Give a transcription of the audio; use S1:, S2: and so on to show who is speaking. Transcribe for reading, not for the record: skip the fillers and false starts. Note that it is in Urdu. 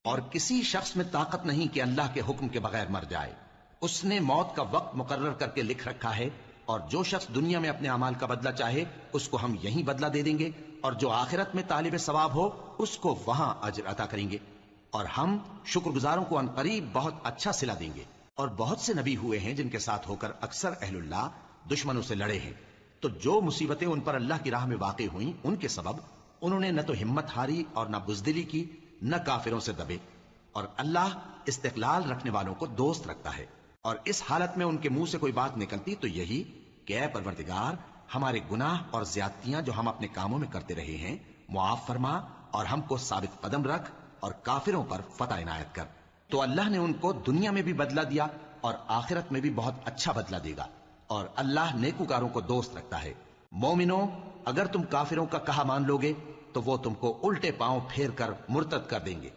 S1: اور کسی شخص میں طاقت نہیں کہ اللہ کے حکم کے بغیر مر جائے. اس نے موت کا وقت مقرر کر کے لکھ رکھا ہے، اور جو شخص دنیا میں اپنے اعمال کا بدلہ چاہے اس کو ہم یہیں بدلہ دے دیں گے، اور جو آخرت میں طالب ثواب ہو اس کو وہاں اجر عطا کریں گے، اور ہم شکر گزاروں کو عنقریب بہت اچھا صلہ دیں گے. اور بہت سے نبی ہوئے ہیں جن کے ساتھ ہو کر اکثر اہل اللہ دشمنوں سے لڑے ہیں، تو جو مصیبتیں ان پر اللہ کی راہ میں واقع ہوئیں ان کے سبب انہوں نے نہ تو ہمت ہاری اور نہ بزدلی کی، نہ کافروں سے دبے. اور اللہ استقلال رکھنے والوں کو دوست رکھتا ہے. اور اس حالت میں ان کے منہ سے کوئی بات نکلتی تو یہی کہ اے پروردگار، ہمارے گناہ اور زیادتیاں جو ہم اپنے کاموں میں کرتے رہے ہیں معاف فرما، اور ہم کو ثابت قدم رکھ، اور کافروں پر فتح عنایت کر. تو اللہ نے ان کو دنیا میں بھی بدلہ دیا اور آخرت میں بھی بہت اچھا بدلہ دے گا، اور اللہ نیکوکاروں کو دوست رکھتا ہے. مومنوں، اگر تم کافروں کا کہا مان لوگے تو وہ تم کو الٹے پاؤں پھیر کر مرتد کر دیں گے.